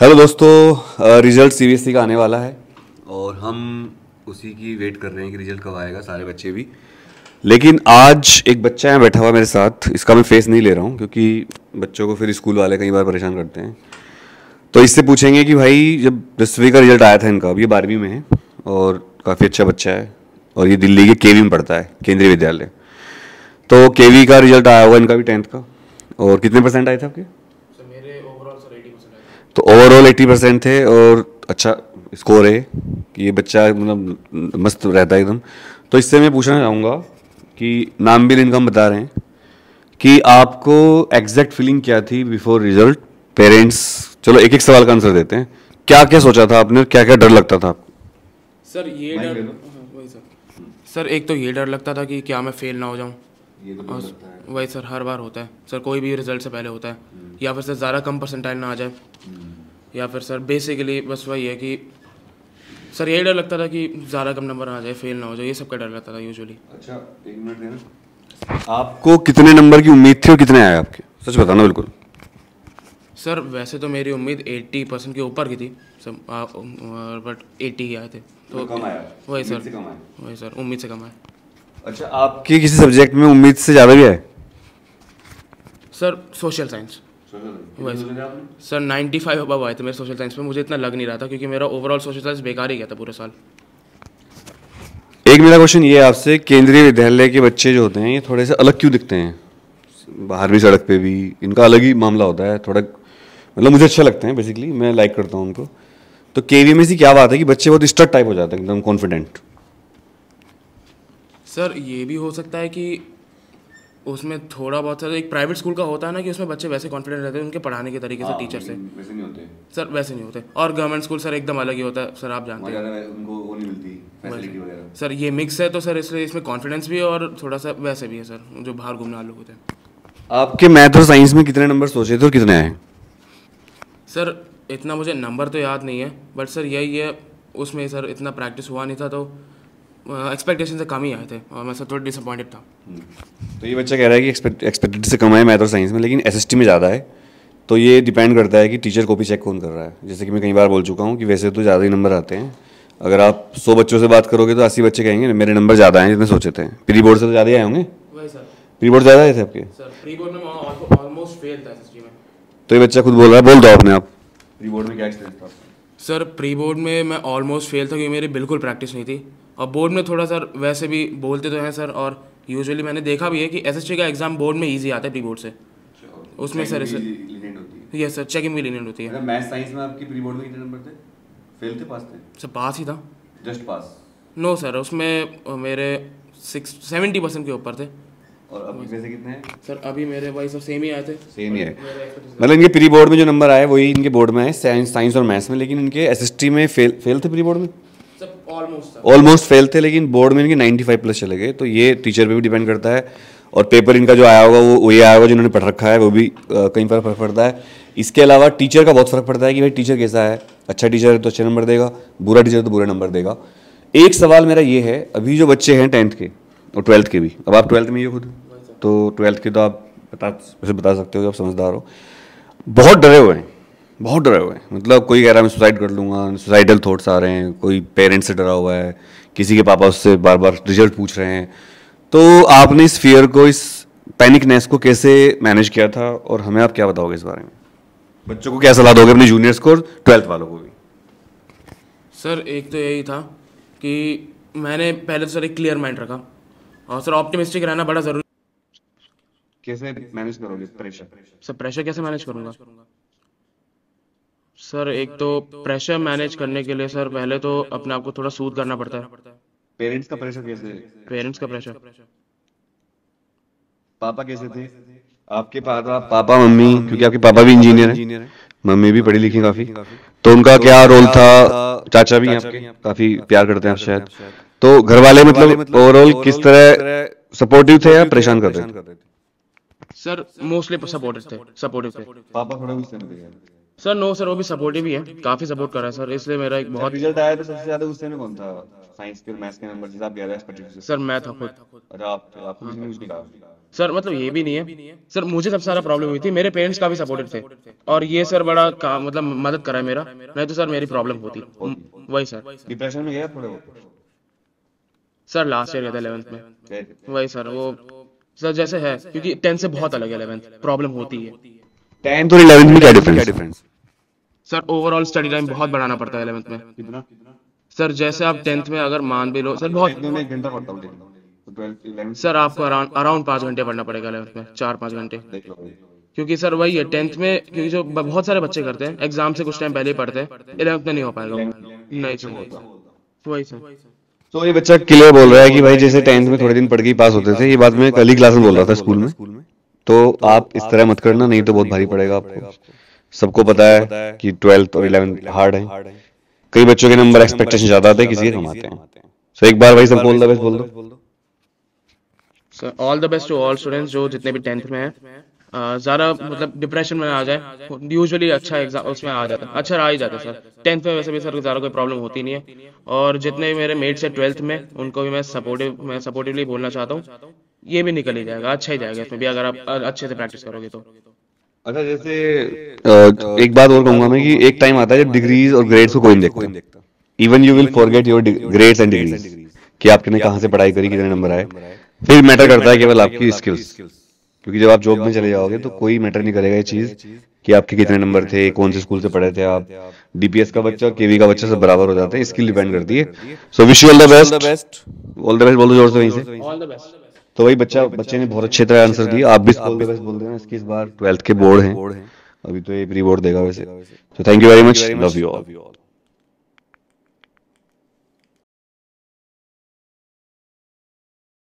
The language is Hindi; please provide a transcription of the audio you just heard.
हेलो दोस्तों, रिजल्ट सीबीएसई का आने वाला है और हम उसी की वेट कर रहे हैं कि रिजल्ट कब आएगा, सारे बच्चे भी। लेकिन आज एक बच्चा यहाँ बैठा हुआ मेरे साथ, इसका मैं फेस नहीं ले रहा हूँ क्योंकि बच्चों को फिर स्कूल वाले कई बार परेशान करते हैं। तो इससे पूछेंगे कि भाई जब 10वीं का रिजल्ट आया था इनका, अब ये 12वीं में है और काफ़ी अच्छा बच्चा है और ये दिल्ली के केवी में पढ़ता है, केंद्रीय विद्यालय। तो केवी का रिजल्ट आया होगा इनका भी 10th का। और कितने परसेंट आए थे आपके? तो ओवरऑल 80% थे और अच्छा स्कोर है कि ये बच्चा मतलब मस्त रहता है एकदम। तो इससे मैं पूछना चाहूँगा कि नाम भी इनका हम बता रहे हैं कि आपको एग्जैक्ट फीलिंग क्या थी बिफोर रिजल्ट। पेरेंट्स, चलो एक एक सवाल का आंसर देते हैं। क्या क्या सोचा था आपने, क्या क्या डर लगता था आपको? सर ये डर, वही सर एक तो ये डर लगता था कि क्या मैं फेल ना हो जाऊँ। ये तो और वही सर हर बार होता है सर, कोई भी रिजल्ट से पहले होता है। या फिर सर ज़्यादा कम परसेंटाइल ना आ जाए, या फिर सर बेसिकली बस वही है कि सर यही डर लगता था कि ज़्यादा कम नंबर आ जाए, फेल ना हो जाए, ये सब का डर लगता था यूजुअली। अच्छा, एक मिनट देना। आपको कितने नंबर की उम्मीद थी और कितने आए आपके? सच बताना बिल्कुल। सर वैसे तो मेरी उम्मीद 80% के ऊपर की थी सब, बट 80 ही आए थे। तो कम आया? वही सर, उम्मीद से कम आया? वही सर उम्मीद से कम आए। अच्छा, आपके किसी सब्जेक्ट में उम्मीद से ज़्यादा भी है? सर सोशल साइंस, वही सर 95 अबव आए थे मेरे सोशल साइंस में। मुझे इतना लग नहीं रहा था क्योंकि मेरा ओवरऑल सोशल साइंस बेकार ही गया था पूरे साल। एक मेरा क्वेश्चन ये है आपसे, केंद्रीय विद्यालय के बच्चे जो होते हैं ये थोड़े से अलग क्यों दिखते हैं? बाहर भी, सड़क पे भी इनका अलग ही मामला होता है थोड़ा, मतलब मुझे अच्छे लगते हैं, बेसिकली मैं लाइक करता हूँ उनको। तो केवी में सी क्या बात है कि बच्चे बहुत स्टड टाइप हो जाते हैं, एकदम कॉन्फिडेंट? सर ये भी हो सकता है कि उसमें थोड़ा बहुत सर एक प्राइवेट स्कूल का होता है ना कि उसमें बच्चे वैसे कॉन्फिडेंट रहते हैं उनके पढ़ाने के तरीके से, टीचर से। वैसे नहीं होते सर वैसे नहीं होते। और गवर्नमेंट स्कूल सर एकदम अलग ही होता है सर, आप जानते हैं। उनको वो नहीं मिलती फैसिलिटी वगैरह। सर ये मिक्स है तो सर इसलिए इसमें कॉन्फिडेंस भी है और थोड़ा सा वैसे भी है सर, जो बाहर घूमने वाले लोग होते हैं। आपके मैथ और साइंस में कितने नंबर सोचे थे और कितने आए? सर इतना मुझे नंबर तो याद नहीं है, बट सर यही है, उसमें सर इतना प्रैक्टिस हुआ नहीं था तो एक्सपेक्टेशन से कम ही आए थे और मैं सर थोड़ा डिसअपॉइंटेड था। तो ये बच्चा कह रहा है कि एक्सपेक्टेड से कम है मैथ और साइंस में, लेकिन एसएसटी में ज़्यादा है। तो ये डिपेंड करता है कि टीचर कॉपी चेक कौन कर रहा है। जैसे कि मैं कई बार बोल चुका हूँ कि वैसे तो ज़्यादा ही नंबर आते हैं। अगर आप 100 बच्चों से बात करोगे तो 80 बच्चे कहेंगे मेरे नंबर ज़्यादा हैं जितने सोचे थे। प्री बोर्ड से तो ज़्यादा ही आए होंगे? वही सर, प्री बोर्ड ज़्यादा आए थे आपके? सर प्री बोर्ड में मैं ऑलमोस्ट फेल था एसएसटी में। तो ये बच्चा खुद बोल रहा है, बोल दो अपने आप। प्री बोर्ड में क्या एक्सपीरियंस था? सर प्री बोर्ड में मैं ऑलमोस्ट फेल था क्योंकि मेरी बिल्कुल प्रैक्टिस नहीं थी। और बोर्ड में थोड़ा सर वैसे भी बोलते तो हैं सर, और यूजुअली मैंने देखा भी है कि एसएसटी का एग्जाम बोर्ड में इजी आता है प्री बोर्ड से। उसमें सर यस सर चेकिंग भी लीनियंट होती है। मैथ साइंस में आपकी प्री बोर्ड में कितने नंबर थे? फेल थे, पास थे? सर पास ही था। जस्ट पास? नो सर, उसमें मेरे 70% के ऊपर थे। और अभी वैसे कितने हैं? सर अभी मेरे वही सर सेम ही आए थे। सेम ही है, मतलब इनके प्री बोर्ड में जो नंबर आए वही इनके बोर्ड में है, साइंस और मैथ्स में। लेकिन इनके एसएसटी में फेल थे प्री बोर्ड में? ऑलमोस्ट फेल थे, लेकिन बोर्ड में इनके 95 प्लस चले गए। तो ये टीचर पे भी डिपेंड करता है और पेपर इनका जो आया होगा वो ये आया होगा जिन्होंने पढ़ रखा है, वो भी कहीं पर फर्क पड़ता है। इसके अलावा टीचर का बहुत फर्क पड़ता है कि भाई टीचर कैसा है। अच्छा टीचर है तो अच्छे नंबर देगा, बुरा टीचर तो बुरे नंबर देगा। एक सवाल मेरा ये है, अभी जो बच्चे हैं 10th के और 12th के भी, अब आप 12th में ही हो खुद, तो 12th के तो आप बता सकते हो कि आप समझदार हो। बहुत डरे हुए हैं, बहुत डरे हुए हैं। मतलब कोई कह रहा है मैं सुसाइड कर लूँगा, सुसाइडल थॉट्स आ रहे हैं, कोई पेरेंट्स से डरा हुआ है, किसी के पापा उससे बार बार रिजल्ट पूछ रहे हैं। तो आपने इस फियर को, इस पैनिकनेस को कैसे मैनेज किया था और हमें आप क्या बताओगे इस बारे में? बच्चों को क्या सलाह दोगे, अपने जूनियर्स को और 12th वालों को भी? सर एक तो यही था कि मैंने पहले तो सर एक क्लियर माइंड रखा और सर ऑप्टिमिस्टिक रहना बड़ा ज़रूरी। कैसे मैनेज करोगे प्रेशर? सर प्रेशर कैसे मैनेज करूँगा? सर एक तो प्रेशर मैनेज करने के लिए सर पहले तो अपने आप को थोड़ा सूद करना पड़ता है। पेरेंट्स का प्रेशर कैसे? पेरेंट्स का प्रेशर, पापा कैसे थे आपके? पापा मम्मी, क्योंकि आपके पापा भी इंजीनियर हैं, मम्मी भी पढ़ी लिखी काफी, तो उनका क्या रोल था? चाचा भी हैं आपके, काफी प्यार करते हैं आप शायद। तो घर वाले मतलब ओवरऑल किस तरह सपोर्टिव थे या परेशान कर रहे थे? सर मोस्टली सपोर्टिव थे। पापा थोड़ा गुस्से में थे? सर नो सर, वो भी सपोर्टिव ही है, काफ़ी सपोर्ट कर रहा है सर, इसलिए मेरा एक बहुत। रिजल्ट आया तो सबसे ज्यादा गुस्से में कौन था? साइंस के मैथ्स के नंबर जिस आप 11 से? सर मैं था खुद। अरे आपको किसी ने कुछ नहीं कहा? सर मतलब ये भी नहीं है सर, मुझे सबसे सारा प्रॉब्लम हुई थी, मेरे पेरेंट्स काफ़ी सपोर्टिव थे, और ये सर बड़ा मतलब मदद करा है मेरा, नहीं तो सर मेरी प्रॉब्लम होती। वही सर। डिप्रेशन में गया थोड़े वो? सर लास्ट ईयर गया था 11th में। गए थे। वही सर, वो सर जैसे है, क्योंकि 10th से बहुत अलग है 11th, प्रॉब्लम होती है। 10th और 11th में क्या difference? Sir overall study time बहुत बढ़ाना पड़ता है 11th में। कितना? सर जैसे आप 10th में अगर मान भी लो सर, बहुत। 10th में 1 घंटा पढ़ता हूँ, तो 12th 11th सर आपको अराउंड 5 घंटे पढ़ना पड़ेगा 11th में, 4-5 घंटे। देख लो। क्योंकि सर वही है 10th में, क्योंकि जो बहुत सारे बच्चे करते हैं एग्जाम से कुछ टाइम पहले ही पढ़ते हैं, 11th में नहीं हो पाएगा। नहीं सर, वही सर। तो ये बच्चा क्लियर बोल रहा है कि भाई जैसे 10th में थोड़े दिन पढ़ के ही पास होते थे, ये बात मैं कल ही क्लास में बोल रहा था स्कूल में। तो आप इस तरह मत करना, नहीं तो बहुत भारी पड़ेगा आपको। सबको पता है कि 12th और 11th हार्ड है, कई बच्चों के नंबर एक्सपेक्टेशन ज्यादा आते हैं, किसी के कम आते हैं। सो एक बार भाई सबको ऑल द बेस्ट बोल दो। Sir all the best to all students जो जितने भी 10th में हैं। ज़्यादा मतलब डिप्रेशन में ना आ जाए, यूजुअली अच्छा एग्जाम उसमें आ जाता है, अच्छा आ ही जाता है सर 10th में, वैसे भी सर ज़्यादा कोई प्रॉब्लम होती नहीं है। और जितने भी मेरे मेट्स हैं 12th में, उनको भी मैं सपोर्टिवली बोलना चाहता हूँ, ये भी निकल ही जाएगा, अच्छा ही जाएगा इसमें भी, अगर आप अच्छे से प्रैक्टिस करोगे तो। अच्छा, जैसे एक बात और कहूंगा मैं कि एक टाइम आता है जब डिग्रीज और ग्रेड्स को कोई नहीं देखता। Even you will forget your grades and degrees, कि आपने कहाँ से पढ़ाई करी, कितने नंबर आए। फिर मैटर करता है केवल आपकी स्किल्स, क्योंकि जब आप जॉब में चले जाओगे तो कोई मैटर नहीं करेगा ये चीज कि आपके कितने नंबर थे, कौन से स्कूल से पढ़े थे आप। डीपीएस का बच्चा और केवी का बच्चा सब बराबर हो जाते हैं, स्किल डिपेंड करती है। So wish you all the best. All the best बोल दो जोर से वहीं से। All the best. तो वही बच्चे ने बहुत अच्छे तरह आंसर दिया, आप भी ऑल द बेस्ट बोल देना। इसकी इस बार 12th के बोर्ड हैं, अभी तो ये प्री बोर्ड देगा वैसे। तो thank you very much, love you all.